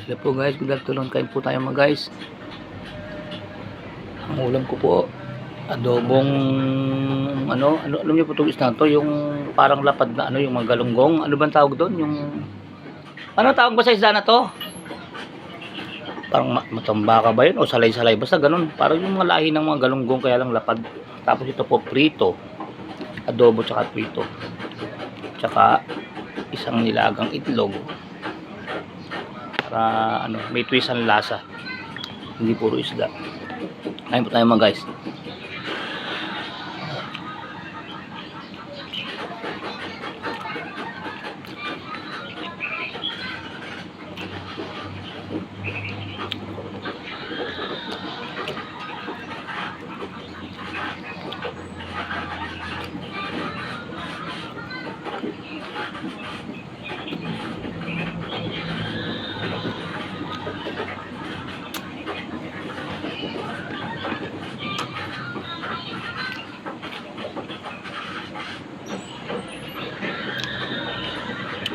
Hello po guys, good afternoon. Kain po tayo mga guys. Ang ulam ko po, adobong alam niyo po itong isda to, yung parang lapad na yung mga galunggong. Ano bang tawag doon? Yung ano tawag ba sa isda na to? Parang matambaka ba yun o salay-salay, basta ganun. Parang yung mga lahi ng mga galunggong kaya lang lapad. Tapos ito po prito. Adobo tsaka prito. Tsaka isang nilagang itlog. Para may twist ang lasa, hindi puro isda. Kain po tayo mga guys.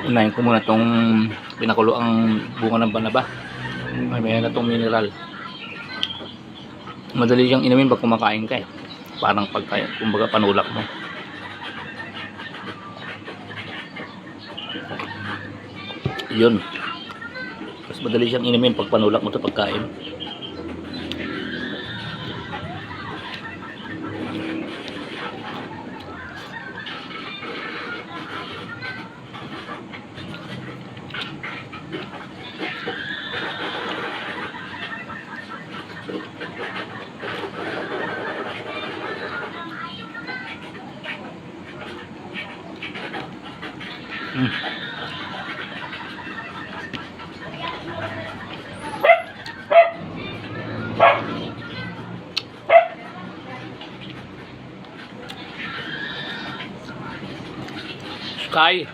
Unahin ko muna itong pinakulo ang bunga ng banaba. May na itong mineral. Madali siyang inumin pag kumakain ka eh. Parang pagkain, kumbaga panulak mo. Yun. Mas madali siyang inumin pag panulak mo ito pagkain. Sky.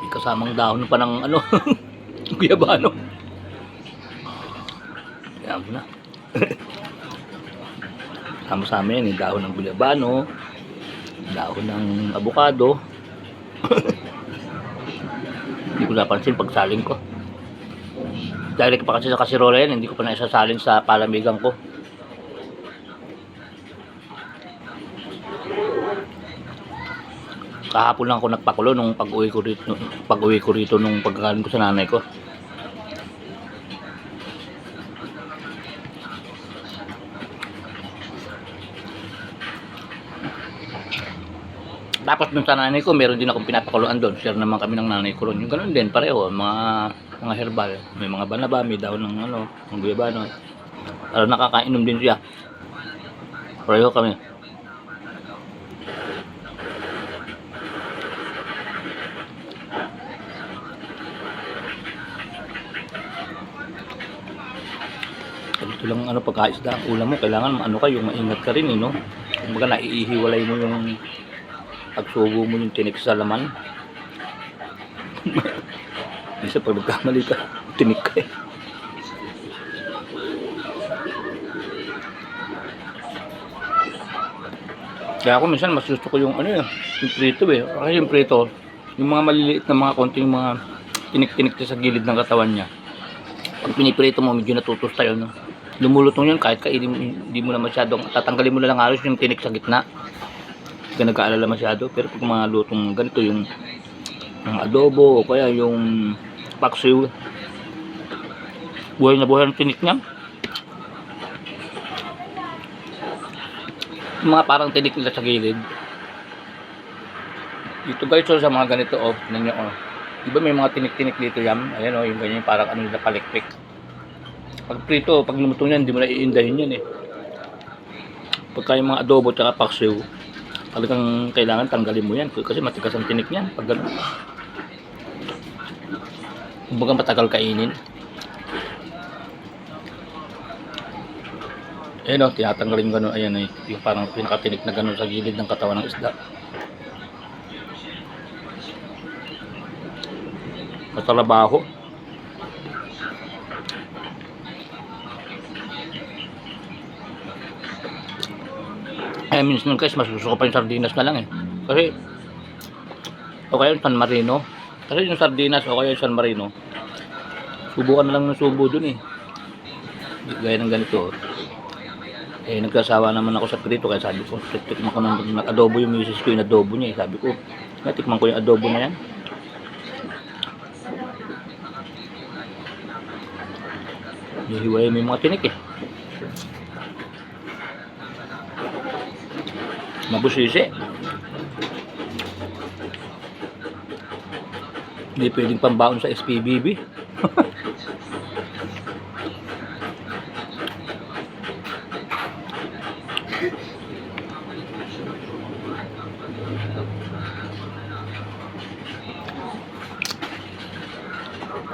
Kasamang dahon pa ng guyabano. Yan mo na. Sama-sama yan, yung dahon ng guyabano, dahon ng abukado. Hindi ko napansin pagsalin ko. Direct pa kasi sa kasirola yan, hindi ko pa naisasalin sa palamigan ko. Kahapon lang ako nagpakulo nung pag-uwi ko rito nung pagkakain ko sa nanay ko. Tapos dun sa nanay ko, meron din akong pinapakuluan doon. Share naman kami ng nanay ko ron. Yung ganun din, pareho, mga herbal. May mga banaba, may daon ng ng guyabano. Para nakakainom din siya. Pareho kami. Ito lang pagkaisda ang ulam mo, kailangan yung maingat ka rin no. Kumbaga naiihiwalay mo yung pagsubo mo yung tinik sa laman. Isa pag magkamali ka, tinik ka eh. Kaya ako minsan mas gusto ko yung yung prito eh. Kasi yung prito, yung mga maliliit na mga konting mga tinik-tinik sa gilid ng katawan niya. Pag piniprito mo, medyo natutusta yun. No? Lumulutong yun kahit hindi mo na masyadong, tatanggalin mo na lang halos yung tinik sa gitna. Hindi ka nag-aalala masyado. Pero pag mga lutong ganito, yung adobo o kaya yung paksiw, buhay na buhay ang tinik niya. Yung mga parang tinik nila sa gilid. Dito guys, so sa mga ganito, tignan nyo, diba may mga tinik-tinik dito yan? Ayan yung ganyan, parang nila palikpik. Pag prito, pag lumutong yan, hindi mo na iindahin yan eh. Pagka yung mga adobo at paksiw, talagang kailangan tanggalin mo yan kasi matigas ang tinik niyan pag gano'n. Kumbaga matagal kainin. Ayan tinatanggalin gano'n. Ayan yung parang pinakatinik na gano'n sa gilid ng katawan ng isda. Matalabaho. Minsan guys, mas gusto ko pa yung sardinas na lang eh. Kasi O kaya yung San Marino. Kasi yung sardinas o kaya yung San Marino, subukan na lang ng subo dun eh. Gaya ng ganito. Eh, nagsasawa naman ako sa prito kaya sabi ko, tikman ko ng adobo yung misis ko yung adobo niya eh. Sabi ko, tikman ko yung adobo na yan. Hihiwalay mo yung mga tinik eh. Mabusisi. Hindi pwedeng pambaon sa SPBB.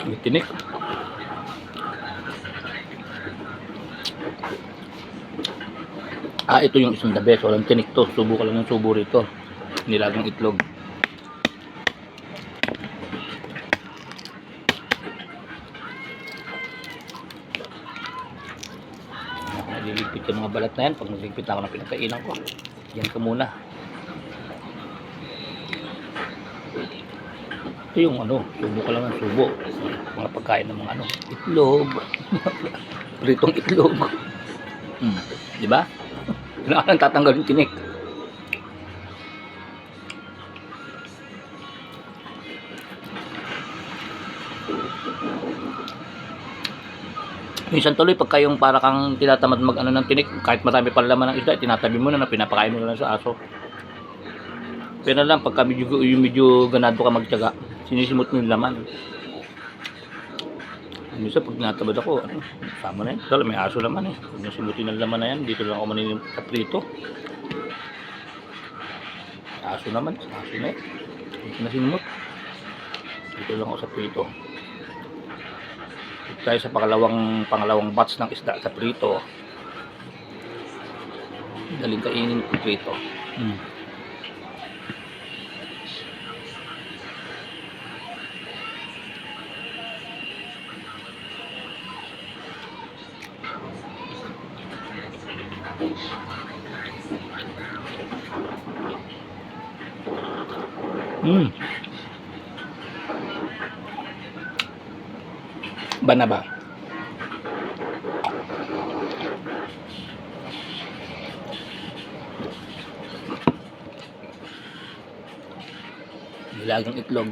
May tinik. Ito yung isang the best. Walang tinik to. Subo ka lang ng subo rito. Nilagang itlog. Naliligpit yung mga balat na yan. Pag naligpit ako ng pinagkainan ko, yan ko muna. Ito yung subo ka lang ng subo. Mga pagkain ng mga itlog. Pritong itlog. Diba? Kailangan tatanggal yung tinik. Minsan tuloy pagka yung para kang tinatamad ng tinik, kahit marami pa laman ng isda, tinatabi mo na, pinapakain mo na lang sa aso. Pero lang pagka medyo ganado ka magtiyaga, sinisimot mo yung laman. Minsan pag natabad ako, sama na yan. Dahil may aso naman eh. Pag nasimutin ng laman na yan, dito lang ako maninim sa prito. Aso naman, aso na eh. Dito na sinimot. Dito lang ako sa prito. Dito tayo sa pangalawang batch ng isda sa prito. Daling kainin ng prito. Bana ba? Nilagang itlog.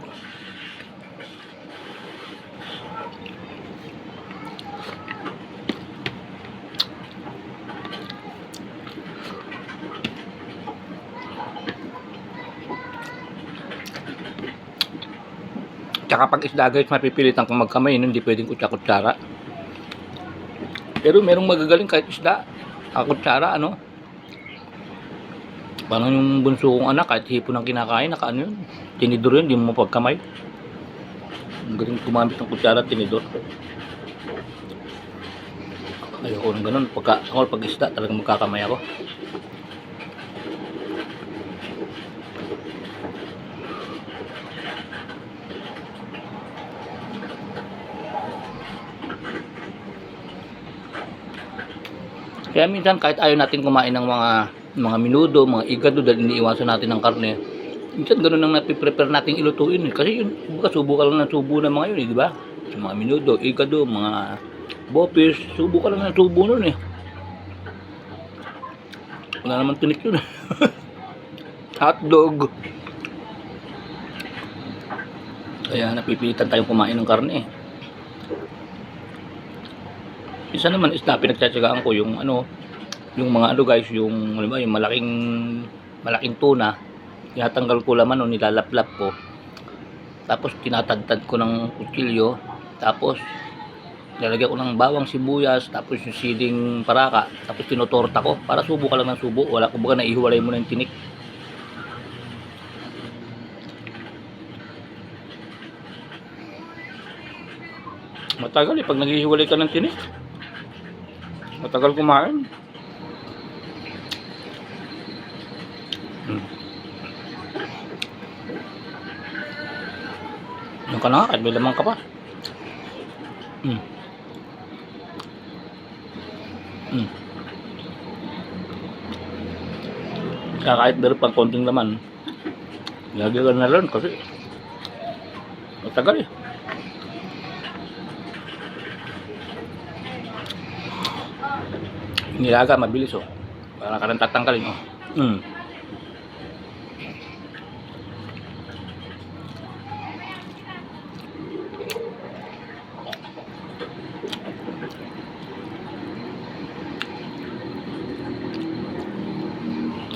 Tsaka pag isda guys, mapipilitan kung magkamay, hindi pwedeng kutsa-kutsara. Pero merong magagaling kahit isda, kutsara, Parang yung bunso kong anak, kahit hipon ang kinakain, yun. Tinidor yun, hindi mo mapagkamay. Ang galing kumamit ng kutsara at tinidor. Ayoko ng ganun. Pag isda, talagang magkakamay ako. Kaya minsan kahit ayaw natin kumain ng mga minudo, mga igado dahil iniiwasan natin ng karne. Minsan ganun ang napiprepare natin ilutuin eh. Kasi yun, subo ka lang ng subo ng mga yun eh, di ba? Mga minudo, igado, mga bopis, subo ka lang ng subo nun eh. Wala naman tinik yun. Hotdog. Kaya napipilitan tayong kumain ng karne eh. Isa naman isda, pinagtsatsagaan ko yung mga guys, yung malaking tuna, tinatanggal ko laman nilalaplap ko. Tapos tinatadtad ko ng kutsilyo, tapos lalagyan ko ng bawang sibuyas, tapos yung siling paraka, tapos tinutorta ko para subo ka lang ng subo. Wala, kumbaga naihiwalay mo na yung tinik. Matagal pag naghihiwalay ka ng tinik. Matagal kumain. Yung ka na, kahit may lamang ka pa. Kaya kahit meron pang konting laman, Lagi na lang kasi matagal eh. Nilaga, mabilis oh. Para ka nang tatangkalin oh.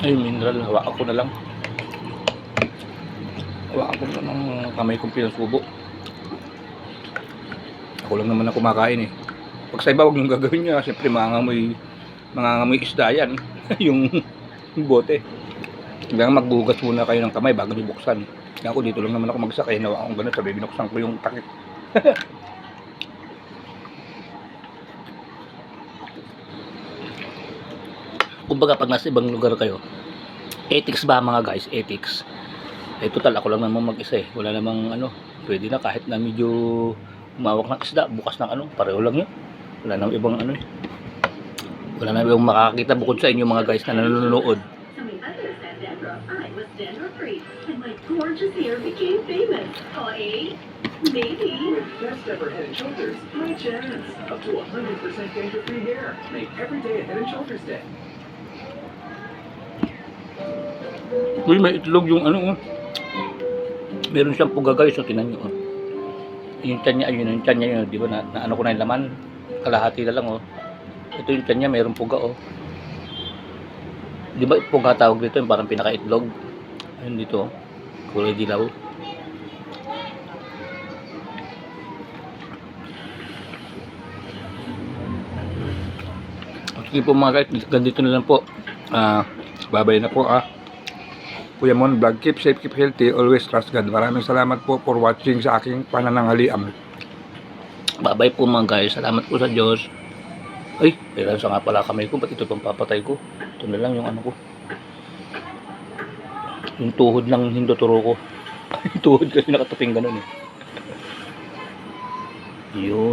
Ay, mineral. Hawakan ko na lang. Hawakan ko na ng kamay kong pinasubo. Ako lang naman na kumakain eh. Pag sa iba, huwag niyong gagawin niya. Siyempre, mangangamoy isda yan. yung bote. Hanggang magbugas muna kayo ng kamay bago bubuksan. Kaya ako dito lang naman ako magsakay. Hawakan ko ganun. Sabi, binuksan ko yung takip. Kumbaga pag nasa ibang lugar kayo, ethics ba mga guys, ethics. Eh total ako lang naman mag-isa eh. Wala namang ano, pwede na kahit na medyo umawak ng isda, bukas ng ano, pareho lang yun. Wala namang ibang ano eh. Wala namang ibang makakakita bukod sa inyo mga guys na nanonood. I was Denver free and my gorgeous hair became famous. Oh, eh? Maybe. With best ever Head and Shoulders, my chance. Up to 100% danger-free hair. Make every day a Head and Shoulders day. Uy, may itlog yung ano oh. Meron siyang puga guys, so tinan nyo oh. Yung tiyan niya, ayun, yung tiyan niya yun, di ba na ano ko na yung laman, kalahati na lang oh. Ito yung tiyan niya, meron puga oh. Di ba puga tawag dito, yung parang pinaka-itlog. Ayun dito oh, kulay dilaw. Sige po mga guys, ganito na lang po. Babay na po Kuya Mon Vlog, keep safe, keep healthy, always trust God. Maraming salamat po for watching sa aking panananghalian. Babay po mga guys, salamat po sa Diyos. Ay, kailan sa nga pala kamay ko, ba't ito pang papatay ko? Ito na lang yung ano ko. Yung tuhod ng hindoturo ko. Yung tuhod kasi nakataping ganun eh. Yun.